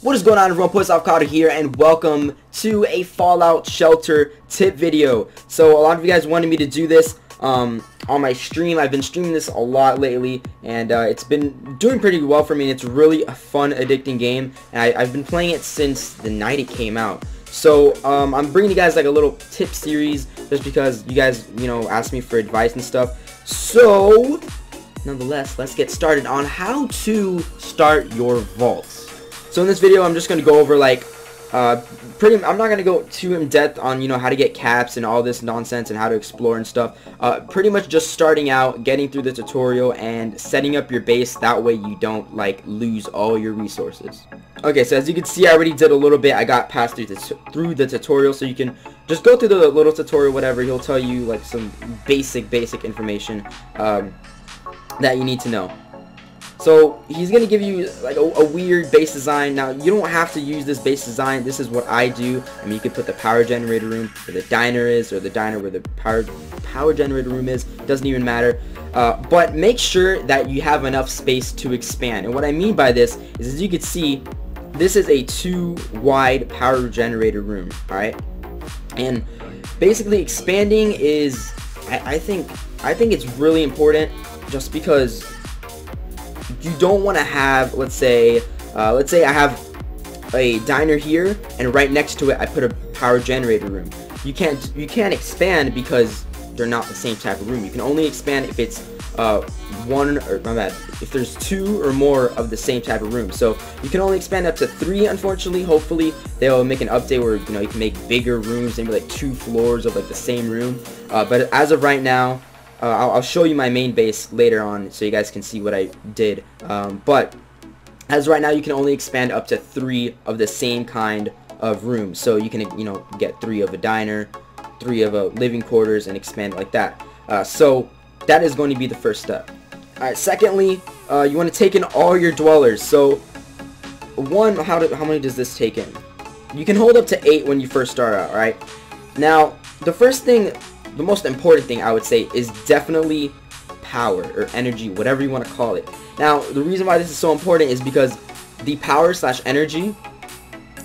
What is going on, everyone? Post Avocado here, and welcome to a Fallout Shelter tip video. So a lot of you guys wanted me to do this on my stream. I've been streaming this a lot lately, and it's been doing pretty well for me, and it's really a fun, addicting game, and I've been playing it since the night it came out. So I'm bringing you guys like a little tip series just because you guys, asked me for advice and stuff. So nonetheless, let's get started on how to start your vaults. So in this video, I'm just going to go over like I'm not going to go too in depth on how to get caps and all this nonsense and how to explore and stuff. Pretty much just starting out, getting through the tutorial and setting up your base, that way you don't like lose all your resources. Okay, so as you can see, I already did a little bit. I got past through the tutorial, so you can just go through the little tutorial, whatever. He'll tell you like some basic information that you need to know. So he's going to give you like a weird base design. Now you don't have to use this base design. This is what I do. I mean, you could put the power generator room where the diner is, or the diner where the power generator room is. Doesn't even matter. But make sure that you have enough space to expand. And what I mean by this is, as you can see, this is a 2 wide power generator room. All right, and basically expanding is, I think it's really important, just because you don't want to have, let's say I have a diner here, and right next to it I put a power generator room. You can't expand because they're not the same type of room. You can only expand if it's if there's 2 or more of the same type of room. So you can only expand up to 3, unfortunately. Hopefully they'll make an update where you can make bigger rooms, maybe like 2 floors of like the same room. But as of right now, I'll show you my main base later on so you guys can see what I did. But as right now, you can only expand up to 3 of the same kind of rooms. So you can get 3 of a diner, 3 of a living quarters, and expand like that. So that is going to be the first step. Alright, secondly, you want to take in all your dwellers. So how many does this take in? You can hold up to 8 when you first start out. Alright, now the most important thing I would say is definitely power or energy, whatever you want to call it. Now, the reason why this is so important is because the power / energy,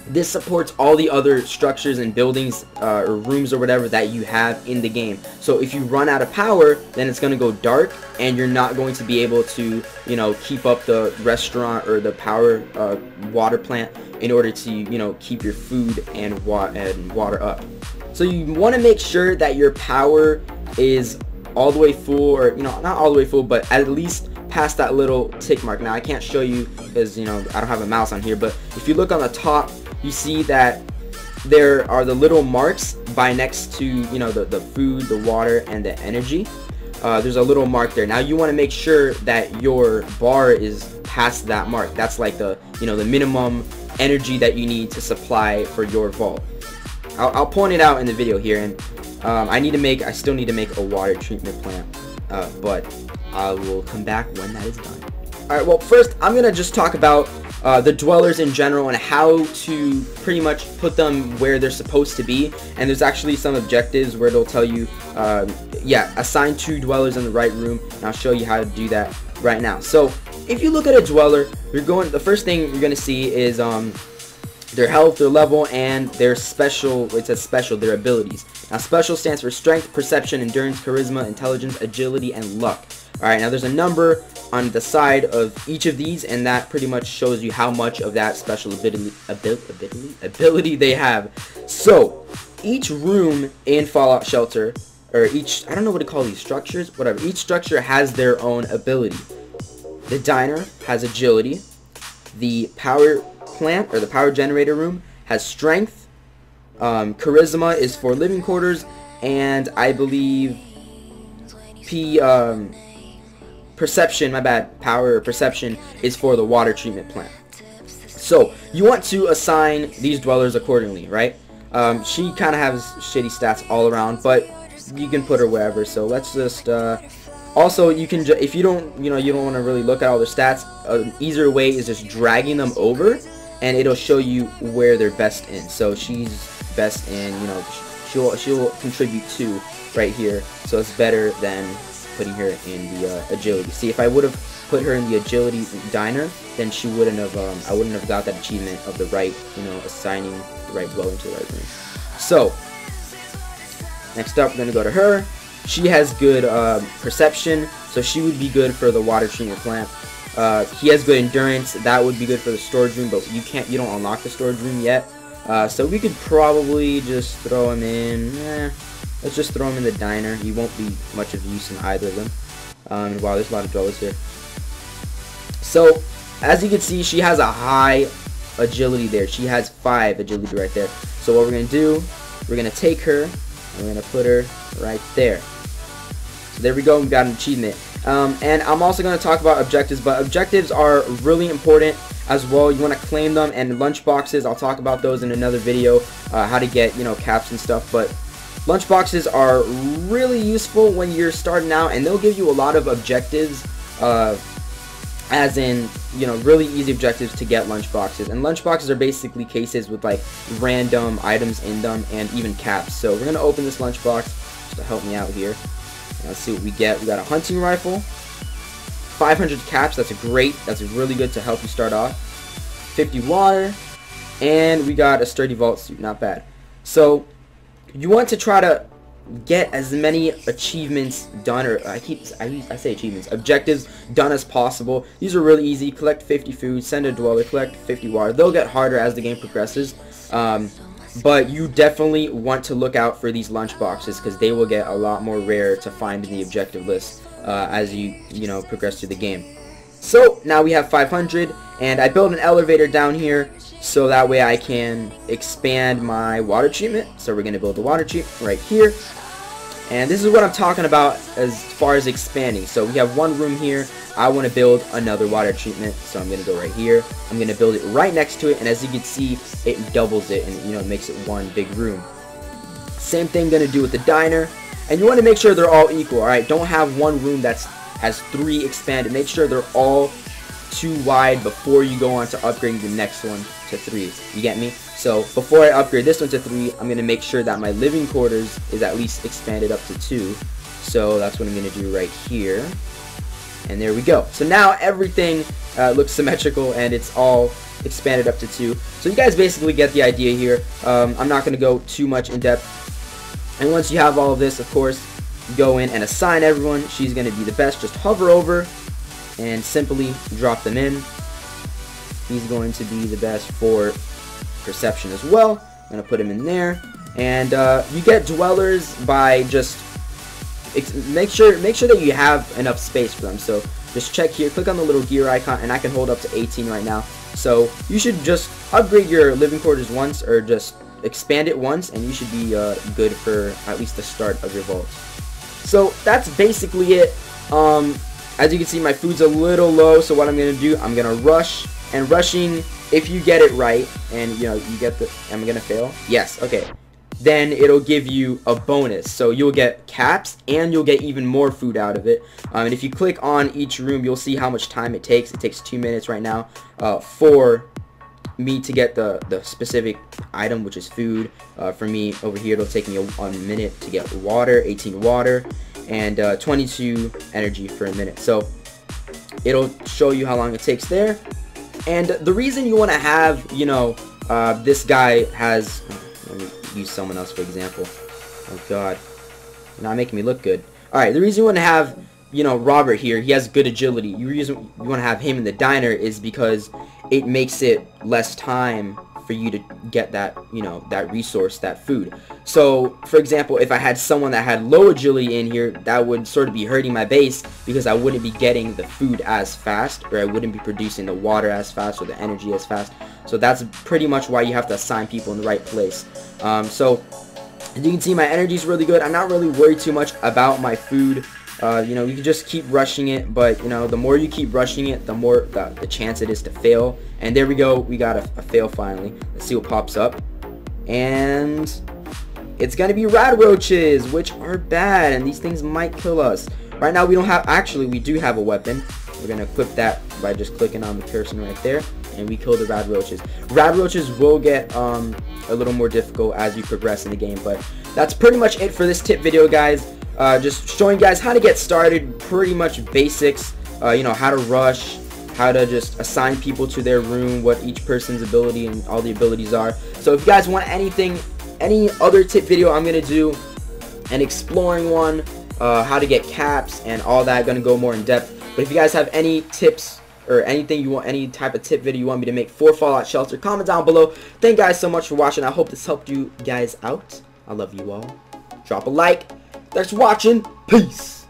this supports all the other structures and buildings or rooms or whatever that you have in the game. So if you run out of power, then it's going to go dark, and you're not going to be able to keep up the restaurant or the power water plant in order to keep your food and water up. So you want to make sure that your power is all the way full, or not all the way full, but at least past that little tick mark. Now I can't show you because I don't have a mouse on here, but if you look on the top, you see that there are the little marks by next to the food, the water, and the energy. There's a little mark there. Now you want to make sure that your bar is past that mark. That's like the the minimum energy that you need to supply for your vault. I'll point it out in the video here, and I still need to make a water treatment plant, but I will come back when that is done. Alright, well, first I'm gonna just talk about the dwellers in general and how to pretty much put them where they're supposed to be. And there's actually some objectives where they'll tell you assign 2 dwellers in the right room, and I'll show you how to do that right now. So if you look at a dweller, the first thing you're gonna see is their health, their level, and their special. It says special, their abilities. Now special stands for strength, perception, endurance, charisma, intelligence, agility, and luck. Alright, now there's a number on the side of each of these, and that pretty much shows you how much of that special ability they have. So each room in Fallout Shelter, or I don't know what to call these structures, whatever, each structure has their own ability. The diner has agility. The power plant, or the power generator room, has strength. Charisma is for living quarters, and I believe perception, power or perception is for the water treatment plant. So you want to assign these dwellers accordingly, right? She kind of has shitty stats all around, but you can put her wherever. So let's just also, you can if you don't you don't want to really look at all their stats, an easier way is just dragging them over, and it'll show you where they're best in. So she's best in, she'll contribute 2 right here, so it's better than putting her in the agility. See, if I would have put her in the agility diner, then she wouldn't have, I wouldn't have got that achievement of the right, assigning the right blow into the right room. So, next up, we're going to go to her. She has good perception, so she would be good for the water treatment plant. He has good endurance. That would be good for the storage room, but you don't unlock the storage room yet. So we could probably just throw him in. Let's just throw him in the diner. He won't be much of use in either of them. Wow, there's a lot of dwellers here. So, as you can see, she has a high agility there. She has 5 agility right there. So what we're going to do, we're going to take her, and we're going to put her right there. So there we go, we got an achievement. And I'm also going to talk about objectives, but objectives are really important as well. You want to claim them, and lunch boxes, I'll talk about those in another video, how to get, caps and stuff. But lunch boxes are really useful when you're starting out, and they'll give you a lot of objectives, as in, really easy objectives to get lunch boxes. And lunch boxes are basically cases with like random items in them and even caps. So we're going to open this lunch box just to help me out here. Let's see what we get. We got a hunting rifle, 500 caps. That's really good to help you start off. 50 water, and we got a sturdy vault suit. Not bad. So you want to try to get as many achievements done, or I say achievements, objectives done as possible. These are really easy. Collect 50 food, send a dweller, collect 50 water. They'll get harder as the game progresses. But you definitely want to look out for these lunch boxes, because they will get a lot more rare to find in the objective list as you progress through the game. So now we have 500, and I built an elevator down here so that way I can expand my water treatment. So we're going to build the water treatment right here, and this is what I'm talking about as far as expanding. So we have one room here. I want to build another water treatment, so I'm going to go right here. I'm going to build it right next to it, and as you can see, it doubles it, and it makes it one big room. Same thing going to do with the diner, and you want to make sure they're all equal. All right, don't have one room that has 3 expanded. Make sure they're all 2 wide before you go on to upgrading the next one to 3. You get me? So before I upgrade this one to 3, I'm going to make sure that my living quarters is at least expanded up to 2. So that's what I'm going to do right here. And there we go. So now everything looks symmetrical, and it's all expanded up to 2. So you guys basically get the idea here. I'm not going to go too much in depth. And once you have all of this, of course, go in and assign everyone. She's going to be the best. Just hover over and simply drop them in. He's going to be the best for perception as well. I'm going to put him in there. And you get dwellers by just make sure that you have enough space for them. So just check here, click on the little gear icon, and I can hold up to 18 right now. So you should just upgrade your living quarters once, or just expand it once, and you should be good for at least the start of your vault. So that's basically it. As you can see, my food's a little low, so what I'm gonna do, I'm gonna rush. And rushing, if you get it right, and you get the, am I gonna fail? Yes, okay. Then it'll give you a bonus. So you'll get caps, and you'll get even more food out of it. And if you click on each room, you'll see how much time it takes. It takes 2 minutes right now for me to get the specific item, which is food. For me over here, it'll take me 1 minute to get water, 18 water, and 22 energy for a minute. So it'll show you how long it takes there. And the reason you want to have, this guy has, let me use someone else for example. Oh god, you're not making me look good. Alright, the reason you want to have, Robert here, he has good agility. The reason you want to have him in the diner is because it makes it less time for you to get that, that resource, that food. So, for example, if I had someone that had low agility in here, that would sort of be hurting my base, because I wouldn't be getting the food as fast, or I wouldn't be producing the water as fast, or the energy as fast. So that's pretty much why you have to assign people in the right place. So, as you can see, my energy is really good. I'm not really worried too much about my food. You can just keep rushing it, but the more you keep rushing it, the more the chance it is to fail. And there we go, we got a fail finally. Let's see what pops up. And it's gonna be rad roaches, which are bad, and these things might kill us. Right now we don't have, actually we do have a weapon. We're gonna equip that by just clicking on the person right there, and we kill the rad roaches. Rad roaches will get a little more difficult as you progress in the game, but that's pretty much it for this tip video, guys. Just showing you guys how to get started, pretty much basics. You know, how to rush, how to just assign people to their room, what each person's ability and all the abilities are. So if you guys want any other tip video, I'm gonna do an exploring one, how to get caps and all that, gonna go more in depth. But if you guys have any tips or anything you want, any type of tip video you want me to make for Fallout Shelter, comment down below. Thank you guys so much for watching. I hope this helped you guys out. I love you all. Drop a like. Thanks for watching. Peace.